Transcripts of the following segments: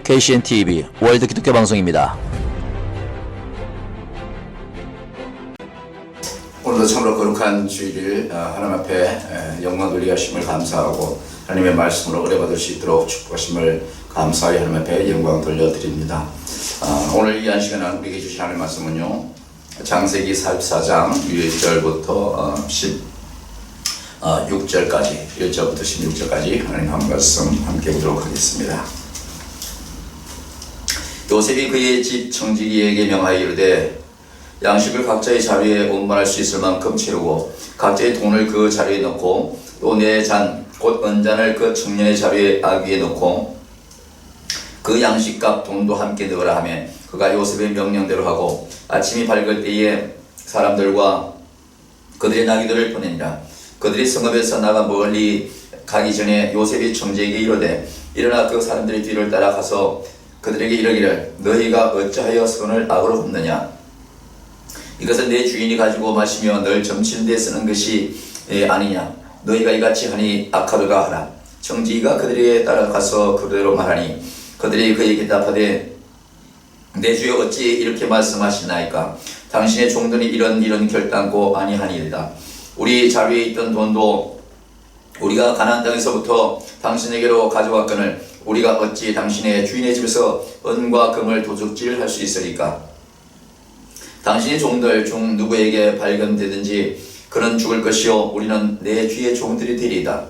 KCN TV 월드 기독교 방송입니다. 오늘도 참으로 거룩한 주일을 하나님 앞에 영광 돌리게 하심을 감사하고 하나님의 말씀으로 은혜받을 수 있도록 축복하심을 감사하여 하나님 앞에 영광 돌려드립니다. 오늘 이 한 시간은 우리에게 주신 하나님의 말씀은요, 창세기 44장 1절부터 16절까지 1절부터 16절까지 하나님 한 말씀 함께 보도록 하겠습니다. 요셉이 그의 집 청지기에게 명하여 이르되 양식을 각자의 자리에 운반할 수 있을 만큼 채우고 각자의 돈을 그 자리에 넣고 또 내 잔 곧 은잔을 그 청년의 자리에 아귀에 넣고 그 양식값 돈도 함께 넣으라 하며 그가 요셉의 명령대로 하고 아침이 밝을 때에 사람들과 그들의 나귀들을 보내니라. 그들이 성읍에서 나가 멀리 가기 전에 요셉이 청지에게 이르되 일어나 그 사람들의 뒤를 따라가서 그들에게 이르기를 너희가 어찌하여 손을 악으로 굽느냐. 이것은 내 주인이 가지고 마시며 널 점치는 데 쓰는 것이 아니냐. 너희가 이같이 하니 악하도다 하라. 청지기가 그들에게 따라가서 그대로 말하니 그들이 그에게 답하되 내 주여 어찌 이렇게 말씀하시나이까. 당신의 종들이 이런 결단코 아니하니이다. 우리 자리에 있던 돈도 우리가 가나안 땅에서부터 당신에게로 가져왔거늘 우리가 어찌 당신의 주인의 집에서 은과 금을 도둑질할 수 있으리까. 당신의 종들 중 누구에게 발견되든지 그는 죽을 것이요 우리는 내 주의 종들이 되리이다.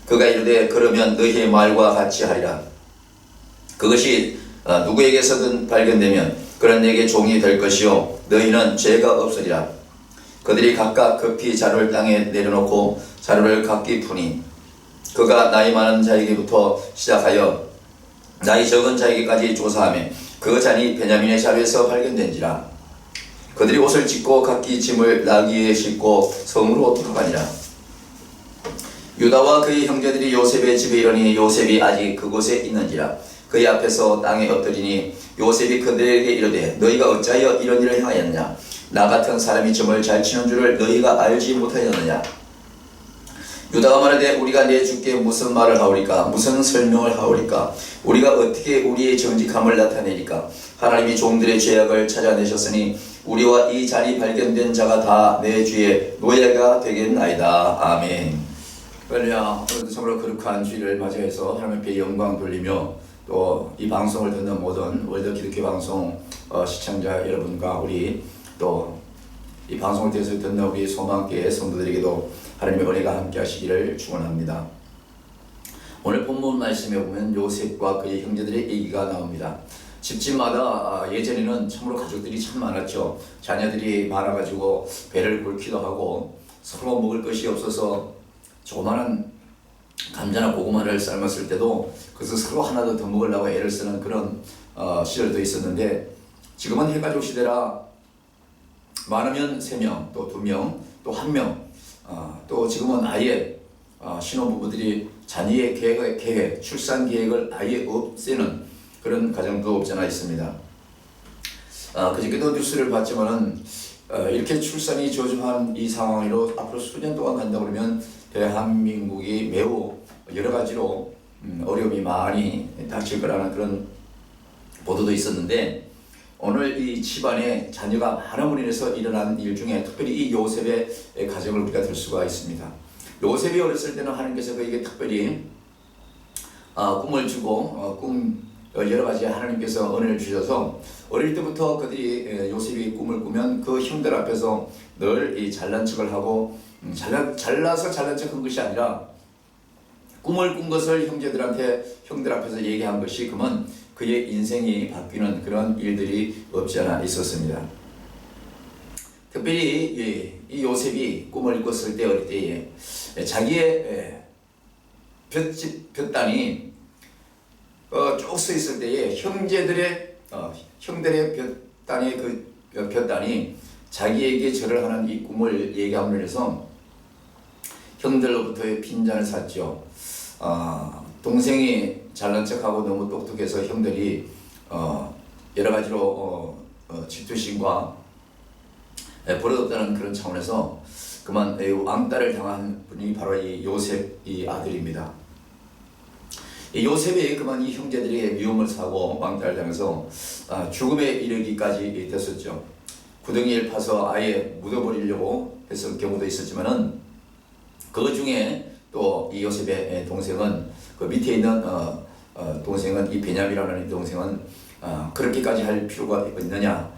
그가 이르되 그러면 너희의 말과 같이 하리라. 그것이 누구에게서든 발견되면 그는 내게 종이 될 것이요 너희는 죄가 없으리라. 그들이 각각 급히 자루를 땅에 내려놓고 자루를 각기 푸니 그가 나이 많은 자에게부터 시작하여 나이 적은 자에게까지 조사하며 그 잔이 베냐민의 자루에서 발견된지라. 그들이 옷을 찢고 각기 짐을 나귀에 싣고 성으로 돌아가니라. 유다와 그의 형제들이 요셉의 집에 이르니 요셉이 아직 그곳에 있는지라. 그의 앞에서 땅에 엎드리니 요셉이 그들에게 이르되 너희가 어찌하여 이런 일을 행하였느냐. 나 같은 사람이 점을 잘 치는 줄을 너희가 알지 못하였느냐. 유다가 말하되 우리가 내 주께 무슨 말을 하오리까. 무슨 설명을 하오리까. 우리가 어떻게 우리의 정직함을 나타내리까. 하나님이 종들의 죄악을 찾아내셨으니 우리와 이 잔이 발견된 자가 다 내 주의 노예가 되겠나이다. 아멘. 할렐루야. 오늘도 참으로 거룩한 주일을 맞이해서 하나님 앞에 영광 돌리며 또 이 방송을 듣는 모든 월드 기독교 방송 시청자 여러분과 우리 또 이 방송을 통해서 듣는 우리 소망교회 성도들에게도 하나님의 은혜가 함께 하시기를 축원합니다. 오늘 본문 말씀에 보면 요셉과 그의 형제들의 얘기가 나옵니다. 집집마다 예전에는 참으로 가족들이 참 많았죠. 자녀들이 많아가지고 배를 굵기도 하고 서로 먹을 것이 없어서 조그마한 감자나 고구마를 삶았을 때도 그래서 서로 하나 더 먹으려고 애를 쓰는 그런 시절도 있었는데 지금은 해가족 시대라 많으면 3명, 또 2명, 또 1명, 또 지금은 아예 신혼부부들이 자녀의 계획, 출산 계획을 아예 없애는 그런 가정도 없잖아 있습니다. 그저께도 뉴스를 봤지만은 이렇게 출산이 저조한 이 상황으로 앞으로 수년 동안 간다 그러면 대한민국이 매우 여러 가지로 어려움이 많이 닥칠 거라는 그런 보도도 있었는데 오늘 이 집안에 자녀가 많음으로 인해서 일어난 일 중에 특별히 이 요셉의 가정을 우리가 들 수가 있습니다. 요셉이 어렸을 때는 하나님께서 그에게 특별히 꿈을 주고 여러 가지 하나님께서 은혜를 주셔서 어릴 때부터 그들이 요셉이 꿈을 꾸면 그 형들 앞에서 늘 이 잘난 척을 하고 잘나서 잘난 척한 것이 아니라 꿈을 꾼 것을 형들 앞에서 얘기한 것이 그러면 그의 인생이 바뀌는 그런 일들이 없지 않아 있었습니다. 특별히 이 요셉이 꿈을 꿨을 때 어릴 때에 자기의 볕단이 쭉 서 있을 때에 형들의 볕단이 자기에게 절을 하는 이 꿈을 얘기함으로 해서 형들로부터의 핀잔을 샀죠. 동생이 잘난 척하고 너무 똑똑해서 형들이 여러 가지로 질투심과 버릇없다는 그런 차원에서 그만 왕따를 당한 분이 바로 이 요셉 이 아들입니다. 이 요셉이 그만 이 형제들에게 미움을 사고 왕따를 당해서 죽음에 이르기까지 됐었죠. 구덩이를 파서 아예 묻어버리려고 했을 경우도 있었지만은 그 중에 또 이 요셉의 동생은 그 밑에 있는 동생은 이 베냐민이라는 동생은 그렇게까지 할 필요가 있느냐,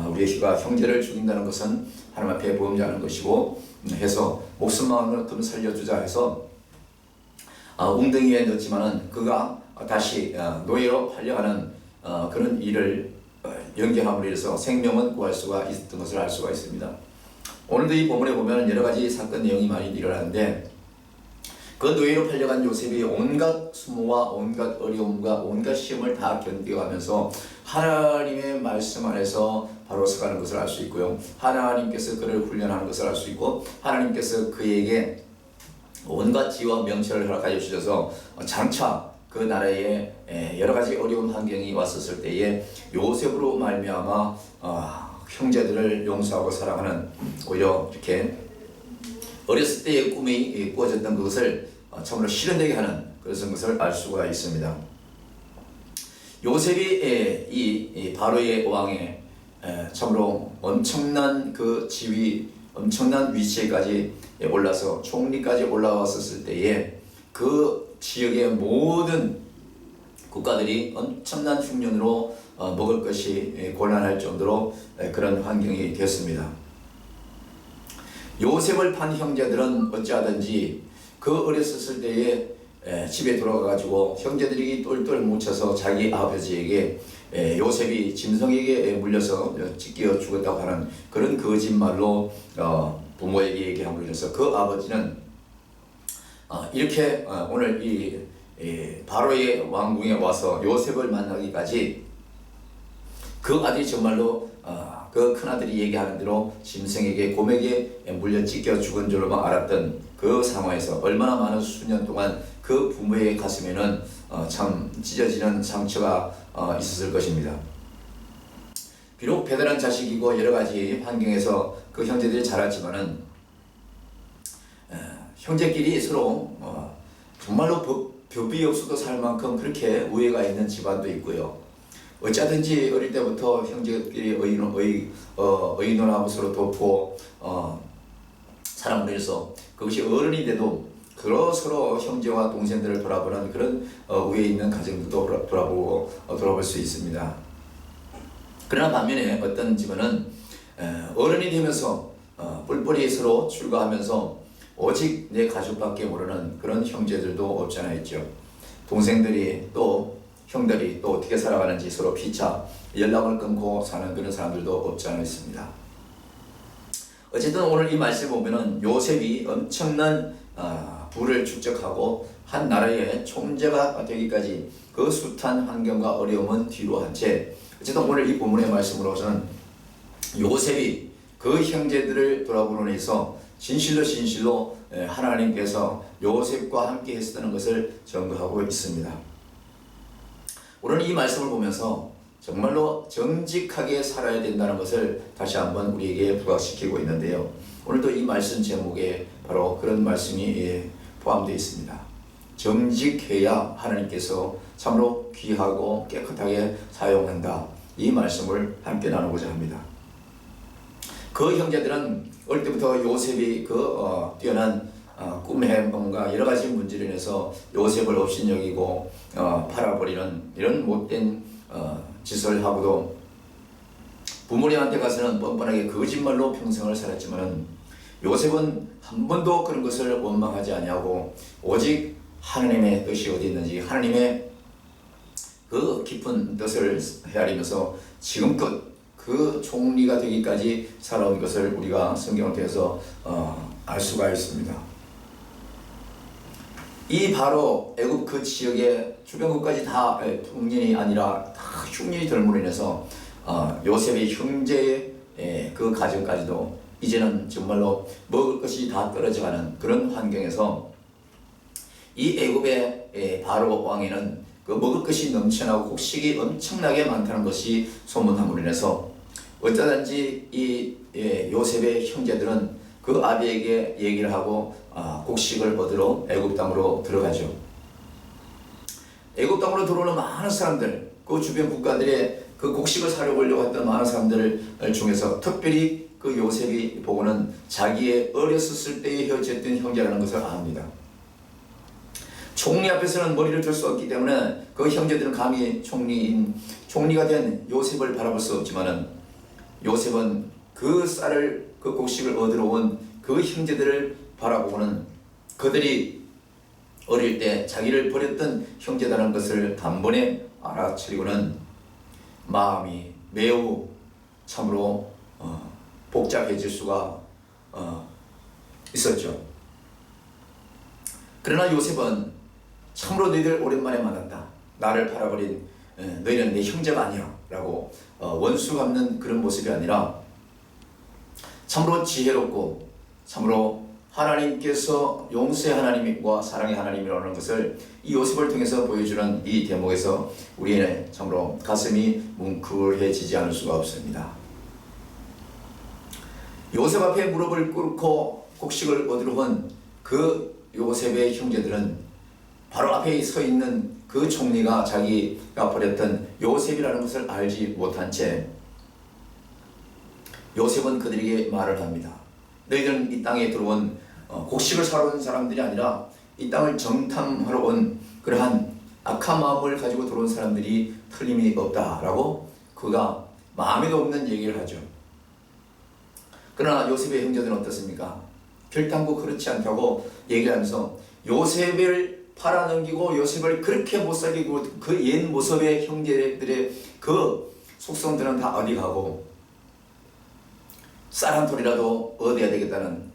우리가 형제를 죽인다는 것은 하나님 앞에 범죄하는 것이고 해서 목숨만큼 살려주자 해서 웅덩이에 넣었지만은 그가 다시 노예로 팔려가는 그런 일을 연결함으로 해서 생명은 구할 수가 있었던 것을 알 수가 있습니다. 오늘도 이 본문에 보면 여러 가지 사건 내용이 많이 일어나는데 그 노예로 팔려간 요셉이 온갖 수모와 온갖 어려움과 온갖 시험을 다 견뎌가면서 하나님의 말씀 안에서 바로 서가는 것을 알 수 있고요. 하나님께서 그를 훈련하는 것을 알 수 있고 하나님께서 그에게 온갖 지혜와 명철을 허락하여 주셔서 장차 그 나라에 여러 가지 어려운 환경이 왔었을 때에 요셉으로 말미암아 형제들을 용서하고 사랑하는 오히려 이렇게 어렸을 때의 꿈이 꾸어졌던 그것을 참으로 실현되게 하는 그런 것을 알 수가 있습니다. 요셉이 이 바로의 왕에 참으로 엄청난 그 지위, 엄청난 위치에까지 올라서 총리까지 올라왔었을 때에 그 지역의 모든 국가들이 엄청난 흉년으로 먹을 것이 곤란할 정도로 그런 환경이 됐습니다. 요셉을 판 형제들은 어찌하든지 그 어렸을 때에 집에 돌아가가지고 형제들이 똘똘 뭉쳐서 자기 아버지에게 요셉이 짐승에게 물려서 찢겨 죽었다고 하는 그런 거짓말로 부모에게 얘기함으로 인해서 그 아버지는 이렇게 오늘 이 바로의 왕궁에 와서 요셉을 만나기까지 그 아들이 정말로 그 큰아들이 얘기하는 대로 짐승에게 곰에게 물려 찢겨 죽은 줄로만 알았던 그 상황에서 얼마나 많은 수년 동안 그 부모의 가슴에는 참 찢어지는 상처가 있었을 것입니다. 비록 배달한 자식이고 여러 가지 환경에서 그 형제들이 자랐지만은 형제끼리 서로 정말로 법이 없어도 살 만큼 그렇게 우애가 있는 집안도 있고요. 어쩌든지 어릴 때부터 형제끼리 의논하고 서로 돕고 사람으로 해서 그것이 어른이 돼도 서로 형제와 동생들을 돌아보는 그런 우애 있는 가정도 돌아볼 수 있습니다. 그러나 반면에 어떤 집안은 어른이 되면서 뿔뿔이 서로 출가하면서 오직 내 가족밖에 모르는 그런 형제들도 없지 않아 있죠. 동생들이 또 형들이 또 어떻게 살아가는지 서로 피차 연락을 끊고 사는 그런 사람들도 없지 않아 있습니다. 어쨌든 오늘 이 말씀을 보면은 요셉이 엄청난 부를 축적하고 한 나라의 총재가 되기까지 그 숱한 환경과 어려움은 뒤로 한 채 어쨌든 오늘 이 본문의 말씀으로서는 요셉이 그 형제들을 돌아보는 데서 진실로 하나님께서 요셉과 함께 했었다는 것을 증거하고 있습니다. 오늘 이 말씀을 보면서 정말로 정직하게 살아야 된다는 것을 다시 한번 우리에게 부각시키고 있는데요. 오늘도 이 말씀 제목에 바로 그런 말씀이 포함되어 있습니다. 정직해야 하나님께서 참으로 귀하고 깨끗하게 사용한다. 이 말씀을 함께 나누고자 합니다. 그 형제들은 어릴 때부터 요셉이 뛰어난 꿈의 뭔가 여러 가지 문제로 인해서 요셉을 업신여기고 팔아버리는 이런 못된 짓을 하고도 부모님한테 가서는 뻔뻔하게 거짓말로 평생을 살았지만 요셉은 한 번도 그런 것을 원망하지 아니하고 오직 하나님의 뜻이 어디 있는지 하나님의 그 깊은 뜻을 헤아리면서 지금껏 그 총리가 되기까지 살아온 것을 우리가 성경을 통해서 알 수가 있습니다. 이 바로 애굽 그 지역의 주변국까지 다 풍년이 아니라 다 흉년이 들므로 인해서 요셉의 형제의 그 가정까지도 이제는 정말로 먹을 것이 다 떨어져가는 그런 환경에서 이 애굽의 바로 왕에는 그 먹을 것이 넘쳐나고 곡식이 엄청나게 많다는 것이 소문함으로 인해서 어쩌든지 이 요셉의 형제들은 그 아비에게 얘기를 하고 곡식을 얻으러 애굽 땅으로 들어가죠. 애굽 땅으로 들어오는 많은 사람들, 그 주변 국가들의 그 곡식을 사려보려고 했던 많은 사람들 중에서 특별히 그 요셉이 보고는 자기의 어렸을 때에 헤어졌던 형제라는 것을 압니다. 총리 앞에서는 머리를 들 수 없기 때문에 그 형제들은 감히 총리가 된 요셉을 바라볼 수 없지만은 요셉은 그 쌀을, 그 곡식을 얻으러 온 그 형제들을 바라보고는 그들이 어릴 때 자기를 버렸던 형제라는 것을 단번에 알아차리고는 마음이 매우 참으로 복잡해질 수가 있었죠. 그러나 요셉은 참으로 너희들 오랜만에 만났다. 나를 팔아버린 너희는 내 형제가 아니야 라고 원수 갚는 그런 모습이 아니라 참으로 지혜롭고 참으로 하나님께서 용서의 하나님과 사랑의 하나님이라는 것을 이 요셉을 통해서 보여주는 이 대목에서 우리는 참으로 가슴이 뭉클해지지 않을 수가 없습니다. 요셉 앞에 무릎을 꿇고 곡식을 얻으러 온 그 요셉의 형제들은 바로 앞에 서 있는 그 총리가 자기가 버렸던 요셉이라는 것을 알지 못한 채 요셉은 그들에게 말을 합니다. 너희들은 이 땅에 들어온 곡식을 사러 온 사람들이 아니라 이 땅을 정탐하러 온 그러한 악한 마음을 가지고 들어온 사람들이 틀림이 없다라고 그가 마음에도 없는 얘기를 하죠. 그러나 요셉의 형제들은 어떻습니까? 결단코 그렇지 않다고 얘기를 하면서 요셉을 팔아넘기고 요셉을 그렇게 못살리고 그 옛 모습의 형제들의 그 속성들은 다 어디 가고 쌀 한 톨이라도 얻어야 되겠다는,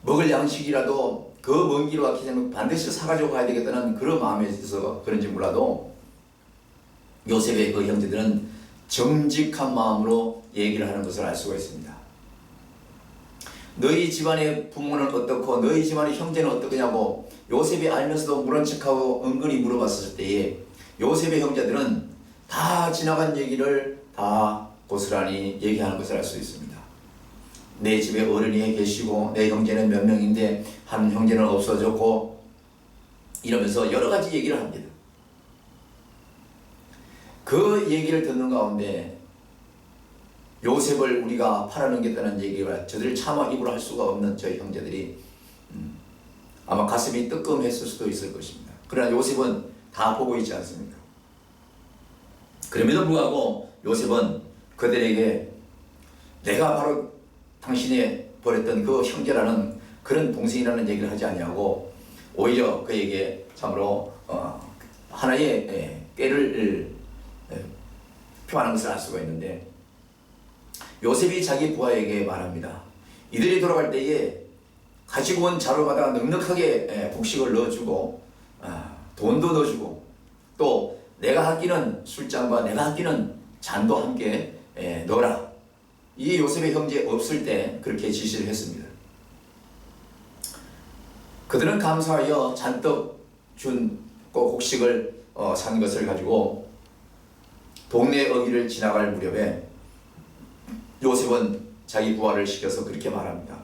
먹을 양식이라도 그 먼 길을 왔기 때문에 반드시 사가지고 가야 되겠다는 그런 마음에 있어서 그런지 몰라도 요셉의 그 형제들은 정직한 마음으로 얘기를 하는 것을 알 수가 있습니다. 너희 집안의 부모는 어떻고 너희 집안의 형제는 어떠냐고 요셉이 알면서도 모른 척하고 은근히 물어봤을 때에 요셉의 형제들은 다 지나간 얘기를 다 고스란히 얘기하는 것을 알 수 있습니다. 내 집에 어른이 계시고 내 형제는 몇 명인데 한 형제는 없어졌고 이러면서 여러 가지 얘기를 합니다. 그 얘기를 듣는 가운데 요셉을 우리가 팔아넘겼다는 얘기가 저들을 차마 입으로 할 수가 없는 저희 형제들이 아마 가슴이 뜨끔했을 수도 있을 것입니다. 그러나 요셉은 다 보고 있지 않습니까? 그럼에도 불구하고 요셉은 그들에게 내가 바로 당신이 버렸던 그 형제라는 그런 동생이라는 얘기를 하지 아니하고 오히려 그에게 참으로 하나의 꾀를 표하는 것을 알 수가 있는데 요셉이 자기 부하에게 말합니다. 이들이 돌아갈 때에 가지고 온 자루마다 넉넉하게 곡식을 넣어주고 돈도 넣어주고 또 내가 아끼는 술잔과 내가 아끼는 잔도 함께 넣어라. 이 요셉의 형제 없을 때 그렇게 지시를 했습니다. 그들은 감사하여 잔뜩 준 곡식을 산 것을 가지고 동네 어귀를 지나갈 무렵에 요셉은 자기 부하를 시켜서 그렇게 말합니다.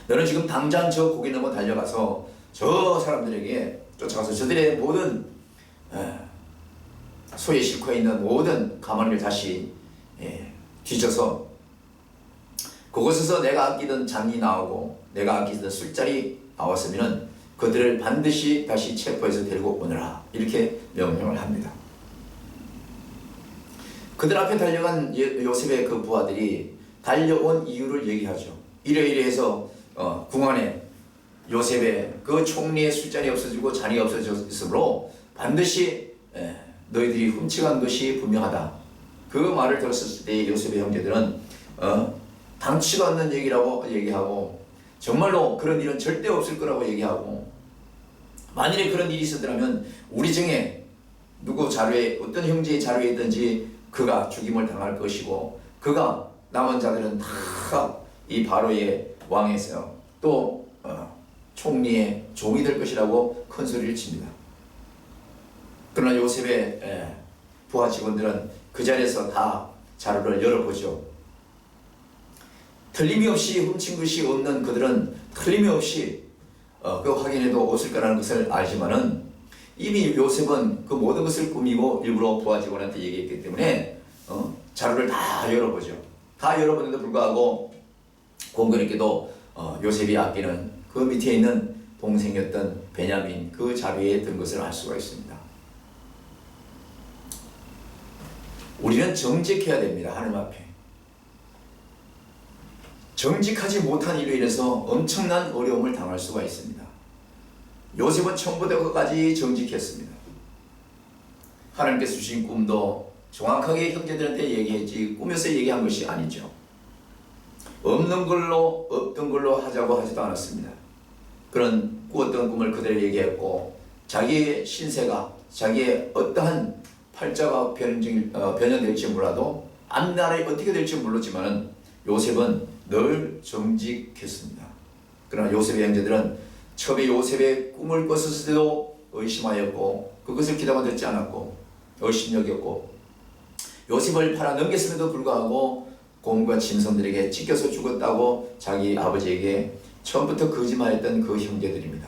너는 지금 당장 저 고개 넘어 달려가서 저 사람들에게 쫓아가서 저들의 모든 소에 싣고 있는 모든 가마니를 다시 뒤져서 그곳에서 내가 아끼던 잔이 나오고 내가 아끼던 술잔이 나왔으면 그들을 반드시 다시 체포해서 데리고 오너라. 이렇게 명령을 합니다. 그들 앞에 달려간 요셉의 그 부하들이 달려온 이유를 얘기하죠. 이래 해서 궁안에 요셉의 그 총리의 술잔이 없어지고 잔이 없어졌으므로 반드시 너희들이 훔쳐간 것이 분명하다. 그 말을 들었을 때 요셉의 형제들은 당치도 않는 얘기라고 얘기하고 정말로 그런 일은 절대 없을 거라고 얘기하고 만일에 그런 일이 있었더라면 우리 중에 누구 자루에 어떤 형제의 자루에 있든지 그가 죽임을 당할 것이고 그가 남은 자들은 다 이 바로의 왕에서 또 총리의 종이 될 것이라고 큰 소리를 칩니다. 그러나 요셉의 부하 직원들은 그 자리에서 다 자루를 열어보죠. 틀림이 없이 훔친 것이 없는 그들은 틀림이 없이 그 확인해도 없을 거라는 것을 알지만은 이미 요셉은 그 모든 것을 꾸미고 일부러 부하 직원한테 얘기했기 때문에 자료를 다 열어보죠. 다 열어보는데 불구하고 공교롭게도 요셉이 아끼는 그 밑에 있는 동생이었던 베냐민 그 자리에 든 것을 알 수가 있습니다. 우리는 정직해야 됩니다. 하나님 앞에. 정직하지 못한 일로 인해서 엄청난 어려움을 당할 수가 있습니다. 요셉은 처음부터 끝까지 정직했습니다. 하나님께서 주신 꿈도 정확하게 형제들한테 얘기했지 꾸며서 얘기한 것이 아니죠. 없는 걸로 없던 걸로 하자고 하지도 않았습니다. 그런 꾸었던 꿈을 그대로 얘기했고 자기의 신세가 자기의 어떠한 팔자가 변형될지 몰라도 앞날에 어떻게 될지 몰랐지만 요셉은 늘 정직했습니다. 그러나 요셉의 형제들은 처음에 요셉의 꿈을 꿨을 때도 의심하였고 그것을 귀담아 듣지 않았고 의심여겼고 요셉을 팔아 넘겼음에도 불구하고 곰과 짐승들에게 찢겨서 죽었다고 자기 아버지에게 처음부터 거짓말했던 그 형제들입니다.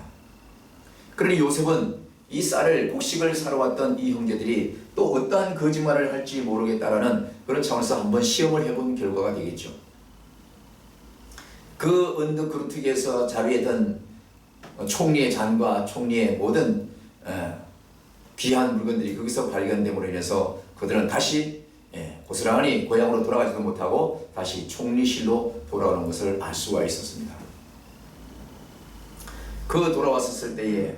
그러니 요셉은 이 쌀을 곡식을 사러 왔던 이 형제들이 또 어떠한 거짓말을 할지 모르겠다라는 그런 차원에서 한번 시험을 해본 결과가 되겠죠. 그 언덕 그루트기에서 자리했던 총리의 잔과 총리의 모든 귀한 물건들이 거기서 발견됨으로 인해서 그들은 다시 고스란히 고향으로 돌아가지도 못하고 다시 총리실로 돌아오는 것을 알 수가 있었습니다. 그 돌아왔었을 때에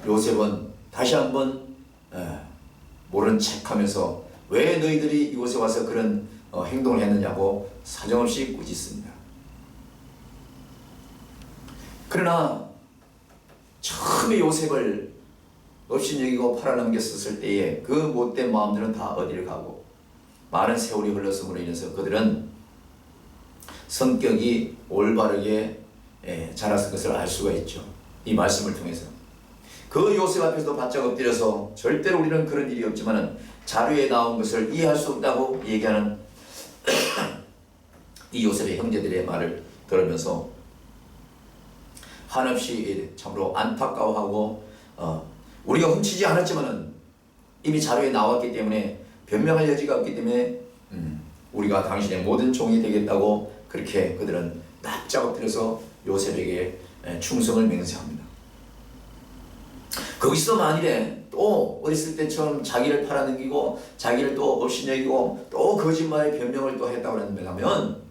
요셉은 다시 한번 모른 척하면서 왜 너희들이 이곳에 와서 그런 행동을 했느냐고 사정없이 꾸짖습니다. 그러나 처음에 요셉을 업신여기고 팔아넘겼었을 때에 그 못된 마음들은 다 어디를 가고 많은 세월이 흘렀음으로 인해서 그들은 성격이 올바르게 자랐을 것을 알 수가 있죠. 이 말씀을 통해서. 그 요셉 앞에서도 바짝 엎드려서 절대로 우리는 그런 일이 없지만 자료에 나온 것을 이해할 수 없다고 얘기하는 이 요셉의 형제들의 말을 들으면서 한없이 참으로 안타까워하고 우리가 훔치지 않았지만 이미 자료에 나왔기 때문에 변명할 여지가 없기 때문에 우리가 당신의 모든 종이 되겠다고 그렇게 그들은 납작 엎드려서 요셉에게 충성을 맹세합니다. 거기서 만일에 또 어렸을 때처럼 자기를 팔아넘기고 자기를 또 업신여기고 또 거짓말의 변명을 또 했다고 한다면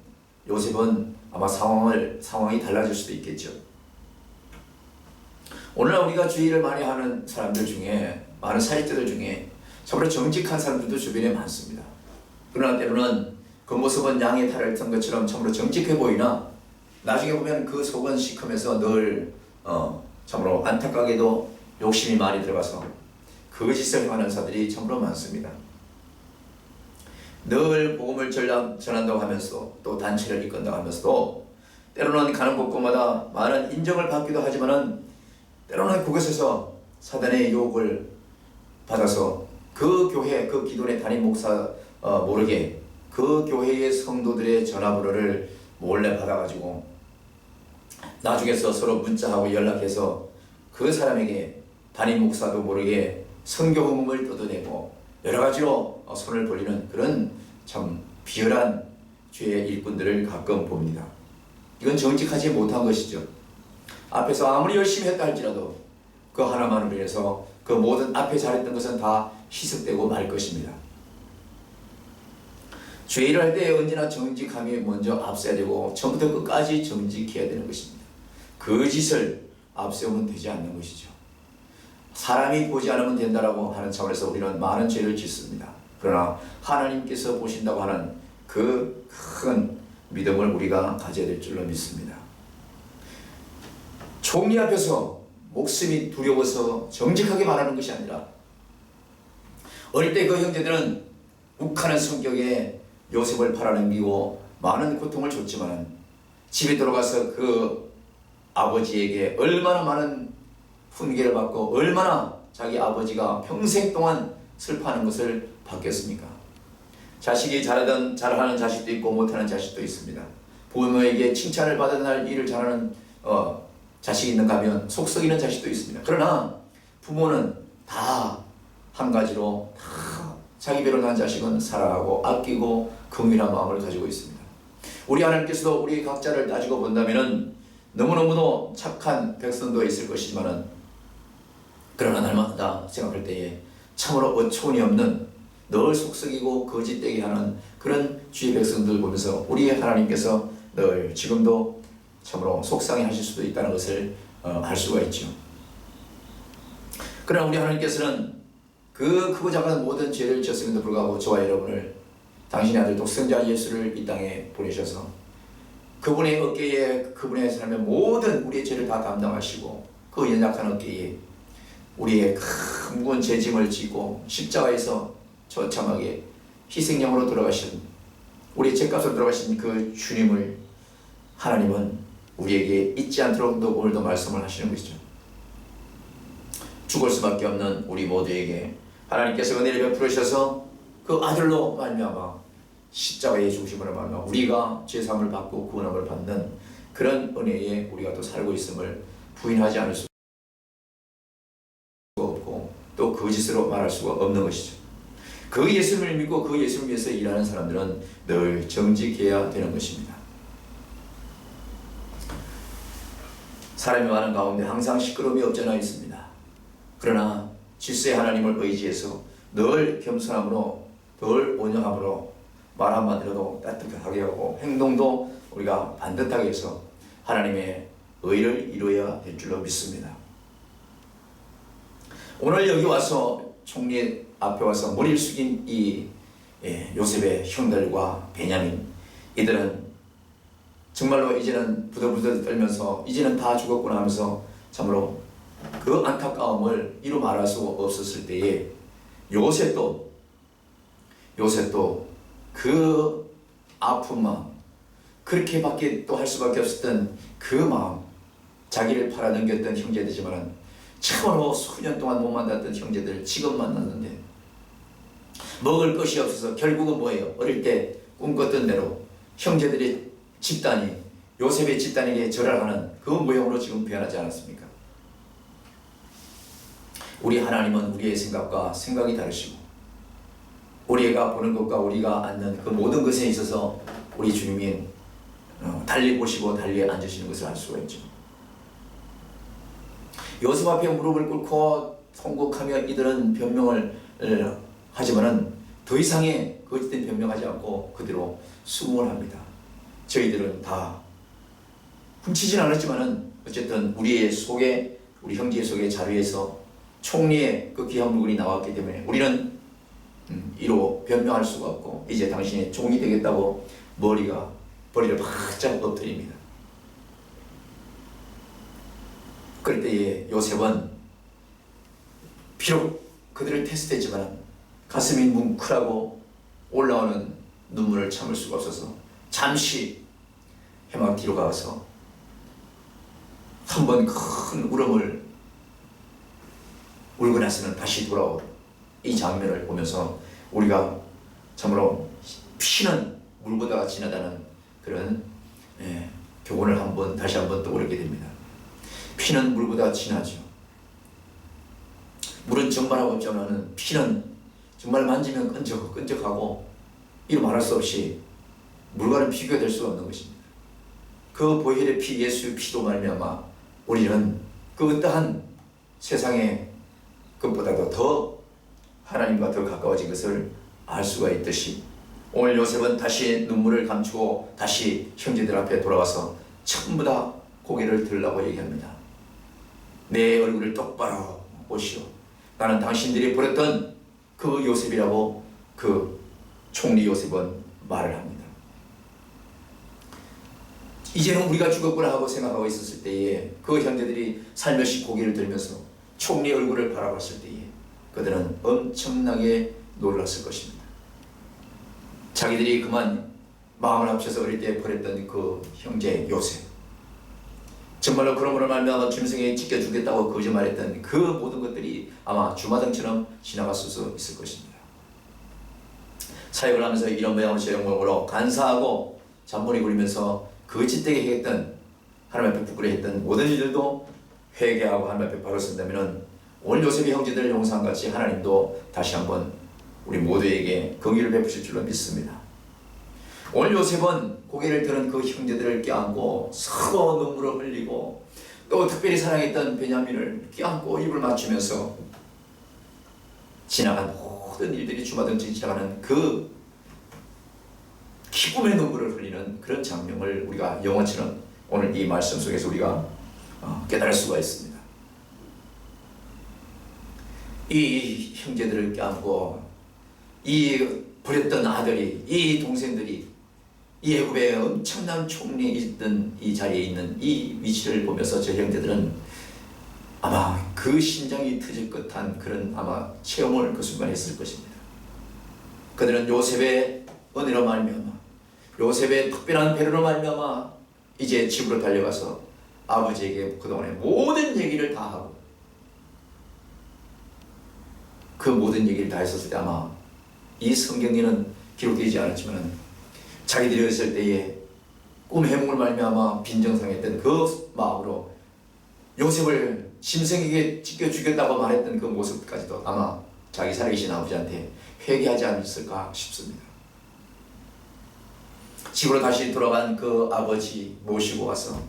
요셉은 아마 상황이 달라질 수도 있겠죠. 오늘날 우리가 주의를 많이 하는 사람들 중에 많은 사역자들 중에 참으로 정직한 사람들도 주변에 많습니다. 그러나 때로는 겉모습은 양의 탈을 튼 것처럼 참으로 정직해 보이나 나중에 보면 그 속은 시커면서 늘 참으로 안타깝게도 욕심이 많이 들어가서 거짓을 행하는 자들이 참으로 많습니다. 늘 복음을 전한다고 하면서 또 단체를 이끈다고 하면서도 때로는 가는 곳곳마다 많은 인정을 받기도 하지만은 때로는 그곳에서 사단의 유혹을 받아서 그 교회, 그 기존의 담임 목사 모르게 그 교회의 성도들의 전화번호를 몰래 받아가지고 나중에서 서로 문자하고 연락해서 그 사람에게 담임 목사도 모르게 선교 헌금을 뜯어내고 여러 가지로 손을 벌리는 그런 참 비열한 죄의 일꾼들을 가끔 봅니다. 이건 정직하지 못한 것이죠. 앞에서 아무리 열심히 했다 할지라도 그 하나만으로 인해서 그 모든 앞에 잘했던 것은 다 희석되고 말 것입니다. 죄를 할 때 언제나 정직함이 먼저 앞서야 되고 처음부터 끝까지 정직해야 되는 것입니다. 거짓을 앞세우면 되지 않는 것이죠. 사람이 보지 않으면 된다라고 하는 차원에서 우리는 많은 죄를 짓습니다. 그러나 하나님께서 보신다고 하는 그 큰 믿음을 우리가 가져야 될 줄로 믿습니다. 총리 앞에서 목숨이 두려워서 정직하게 말하는 것이 아니라 어릴 때 그 형제들은 욱하는 성격에 요셉을 팔아넘기고 많은 고통을 줬지만 집에 들어가서 그 아버지에게 얼마나 많은 훈계를 받고 얼마나 자기 아버지가 평생 동안 슬퍼하는 것을 받겠습니까? 자식이 잘하는 자식도 있고 못하는 자식도 있습니다. 부모에게 칭찬을 받은 날 일을 잘하는 자식이 있는가 하면 속 썩이는 자식도 있습니다. 그러나 부모는 다 한 가지로 다 자기 배로 난 자식은 사랑하고 아끼고 긍휼한 마음을 가지고 있습니다. 우리 하나님께서도 우리 각자를 따지고 본다면은 너무너무도 착한 백성도 있을 것이지만은 그러나 날마다 생각할 때에 참으로 어처구니 없는 늘 속썩이고 거짓되게 하는 그런 주의 백성들 보면서 우리 하나님께서 늘 지금도 참으로 속상해 하실 수도 있다는 것을 알 수가 있죠. 그러나 우리 하나님께서는 그 크고 작은 모든 죄를 지었음에도 불구하고 저와 여러분을 당신의 아들 독생자 예수를 이 땅에 보내셔서 그분의 어깨에 그분의 삶의 모든 우리의 죄를 다 담당하시고 그 연약한 어깨에 우리의 큰 무거운 죄짐을 지고 십자가에서 처참하게 희생양으로 돌아가신 우리의 죄값으로 돌아가신 그 주님을 하나님은 우리에게 잊지 않도록 또 오늘도 말씀을 하시는 것이죠. 죽을 수밖에 없는 우리 모두에게 하나님께서 은혜를 베풀으셔서 그 아들로 말미암아 십자가의 죽으심으로 말미암아 우리가 죄사함을 받고 구원함을 받는 그런 은혜에 우리가 또 살고 있음을 부인하지 않을 수가 없고 또 거짓으로 말할 수가 없는 것이죠. 그 예수님을 믿고 그 예수를 위해서 일하는 사람들은 늘 정직해야 되는 것입니다. 사람이 많은 가운데 항상 시끄러움이 없잖아 있습니다. 그러나 질서의 하나님을 의지해서 늘 겸손함으로 늘 온유함으로 말 한마디라도 따뜻하게 하고 행동도 우리가 반듯하게 해서 하나님의 의를 이루어야 될 줄로 믿습니다. 오늘 여기 와서 총리 앞에 와서 머리를 숙인 이 요셉의 형들과 베냐민, 이들은 정말로 이제는 부들부들 떨면서 이제는 다 죽었구나 하면서 참으로 그 안타까움을 이루 말할 수 없었을 때에 요셉도 그 아픈 마음, 그렇게밖에 또 할 수밖에 없었던 그 마음, 자기를 팔아넘겼던 형제들이지만 참으로 수년 동안 못 만났던 형제들 지금 만났는데 먹을 것이 없어서 결국은 뭐예요? 어릴 때 꿈꿨던 대로 형제들의 집단이 요셉의 집단에게 절을 하는 그 모형으로 지금 변하지 않았습니까? 우리 하나님은 우리의 생각과 생각이 다르시고 우리가 보는 것과 우리가 앉는 그 모든 것에 있어서 우리 주님이 달리 보시고 달리 앉으시는 것을 알 수가 있죠. 요셉 앞에 무릎을 꿇고 통곡하며 이들은 변명을 하지만은 더 이상의 거짓된 변명하지 않고 그대로 수긍을 합니다. 저희들은 다 훔치진 않았지만은 어쨌든 우리의 속에 우리 형제의 속에 자리에서 총리의 그 귀한 물건이 나왔기 때문에 우리는 이로 변명할 수가 없고 이제 당신의 종이 되겠다고 머리를 바짝 엎드립니다. 그럴 때에 요셉은 비록 그들을 테스트했지만 가슴이 뭉클하고 올라오는 눈물을 참을 수가 없어서 잠시 해막 뒤로 가서 한 번 큰 울음을 울고 나서는 다시 돌아온 이 장면을 보면서 우리가 참으로 피는 물보다 진하다는 그런 교훈을 다시 한번 떠오르게 됩니다. 피는 물보다 진하죠. 물은 정말하고 없지만은 피는 정말 만지면 끈적끈적하고 이루 말할 수 없이 물과는 비교될 수가 없는 것입니다. 그 보혈의 피, 예수의 피로 말미암아 우리는 그 어떠한 세상의 것보다도 더 하나님과 더 가까워진 것을 알 수가 있듯이 오늘 요셉은 다시 눈물을 감추고 다시 형제들 앞에 돌아와서 전부 다 고개를 들라고 얘기합니다. 내 얼굴을 똑바로 보시오. 나는 당신들이 버렸던 그 요셉이라고 그 총리 요셉은 말을 합니다. 이제는 우리가 죽었구나 하고 생각하고 있었을 때에 그 형제들이 살며시 고개를 들면서 총리 얼굴을 바라봤을 때에 그들은 엄청나게 놀랐을 것입니다. 자기들이 그만 마음을 합쳐서 어릴 때 버렸던 그 형제 요셉, 정말로 그러므로 말미암아 짐승에게 지켜주겠다고 거짓말했던 그 모든 것들이 아마 주마등처럼 지나갈 수 있을 것입니다. 사역을 하면서 이런 모양으로 저런 모양으로 간사하고 잔머리 굴리면서 거짓되게 했던 하나님 앞에 부끄러워했던 모든 일들도 회개하고 하나님 앞에 바로 선다면 오늘 요셉의 형제들을 용서한 같이 하나님도 다시 한번 우리 모두에게 긍휼을 베푸실 줄로 믿습니다. 오늘 요셉은 고개를 드는 그 형제들을 껴안고 서로 눈물을 흘리고 또 특별히 사랑했던 베냐민을 껴안고 입을 맞추면서 지나간 모든 일들이 주마등처럼 지나가는 그 기쁨의 눈물을 흘리는 그런 장면을 우리가 영화처럼 오늘 이 말씀 속에서 우리가 깨달을 수가 있습니다. 이 형제들을 껴안고 이 버렸던 아들이, 이 동생들이 이 애굽의 엄청난 총리에 있던 이 자리에 있는 이 위치를 보면서 저 형제들은 아마 그 심장이 터질 듯한 그런 아마 체험을 그 순간 했을 것입니다. 그들은 요셉의 은혜로 말미암아, 요셉의 특별한 배려로 말미암아 이제 집으로 달려가서 아버지에게 그동안의 모든 얘기를 다 하고, 그 모든 얘기를 다 했었을 때 아마 이 성경에는 기록되지 않았지만 자기들이 어렸을 때에 꿈 해몽을 말미암아 빈정상했던 그 마음으로 요셉을 짐승에게 찢겨 죽였다고 말했던 그 모습까지도 아마 자기 살아계신 아버지한테 회개하지 않았을까 싶습니다. 집으로 다시 돌아간 그 아버지 모시고 와서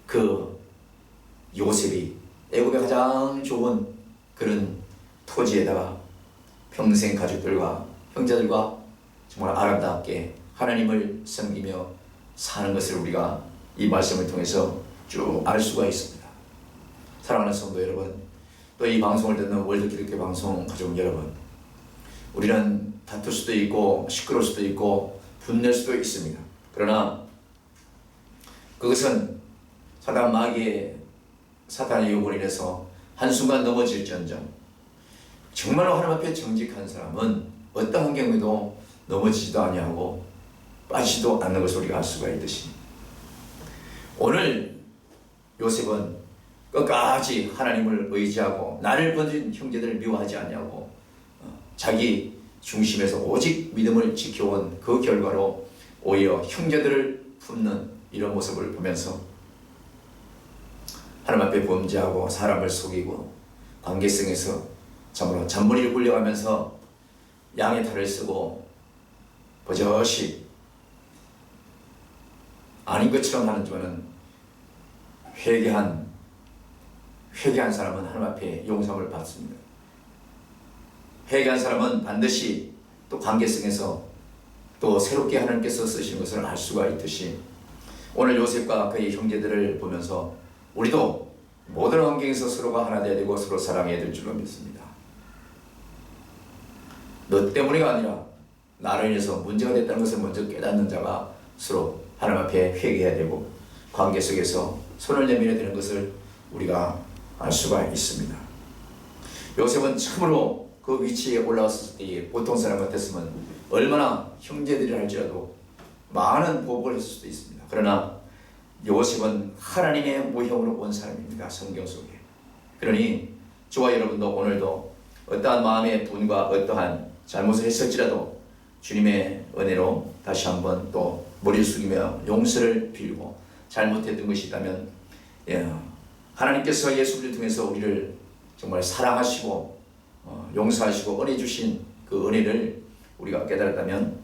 그 요셉이 애굽의 가장 좋은 그런 토지에다가 평생 가족들과 형제들과 정말 아름답게 하나님을 섬기며 사는 것을 우리가 이 말씀을 통해서 쭉 알 수가 있습니다. 사랑하는 성도 여러분, 또 이 방송을 듣는 월드 기독교 방송 가족 여러분, 우리는 다툴 수도 있고 시끄러울 수도 있고 분낼 수도 있습니다. 그러나 그것은 사탄의 요구로 인해서 한순간 넘어질지언정 정말로 하나님 앞에 정직한 사람은 어떤 환경에도 넘어지지도 아니하고 빠지지도 않는 것을 우리가 알 수가 있듯이, 오늘 요셉은 끝까지 하나님을 의지하고 나를 버린 형제들을 미워하지 않냐고 자기 중심에서 오직 믿음을 지켜온 그 결과로 오히려 형제들을 품는 이런 모습을 보면서 하나님 앞에 범죄하고 사람을 속이고 관계성에서 참으로 잔머리를 굴려가면서 양의 탈을 쓰고 버젓이 아닌 것처럼 하는지만은 회개한 사람은 하나님 앞에 용서를 받습니다. 회개한 사람은 반드시 또 관계성에서 또 새롭게 하나님께서 쓰시는 것을 알 수가 있듯이, 오늘 요셉과 그의 형제들을 보면서 우리도 모든 환경에서 서로가 하나 되어야 되고 서로 사랑해야 될 줄로 믿습니다. 너 때문이가 아니라 나로 인해서 문제가 됐다는 것을 먼저 깨닫는 자가 서로 하나님 앞에 회개해야 되고 관계 속에서 손을 내밀어야 되는 것을 우리가 알 수가 있습니다. 요셉은 처음으로 그 위치에 올라왔을 때 보통 사람 같았으면 얼마나 형제들이 할지라도 많은 보복을 했을 수도 있습니다. 그러나 요셉은 하나님의 모형으로 온 사람입니다. 성경 속에. 그러니 저와 여러분도 오늘도 어떠한 마음의 분과 어떠한 잘못을 했을지라도 주님의 은혜로 다시 한번 또 머리를 숙이며 용서를 빌고, 잘못했던 것이 있다면 하나님께서 예수를 통해서 우리를 정말 사랑하시고 용서하시고 은혜 주신 그 은혜를 우리가 깨달았다면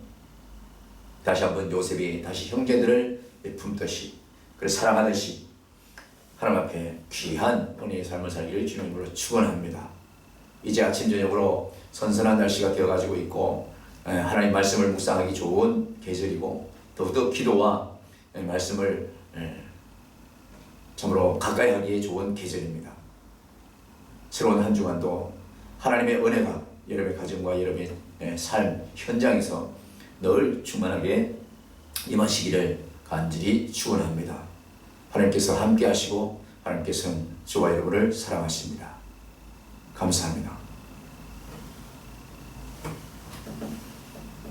다시 한번 요셉이 다시 형제들을 품듯이, 그래서 사랑하듯이 하나님 앞에 귀한 은혜의 삶을 살기를 주님으로 축원합니다. 이제 아침 저녁으로 선선한 날씨가 되어가지고 있고 하나님 말씀을 묵상하기 좋은 계절이고, 더욱더 기도와 말씀을 참으로 가까이 하기에 좋은 계절입니다. 새로운 한 주간도 하나님의 은혜가 여러분의 가정과 여러분의 삶 현장에서 늘 충만하게 임하시기를 간절히 축원합니다. 하나님께서 함께 하시고 하나님께서는 저와 여러분을 사랑하십니다. 감사합니다.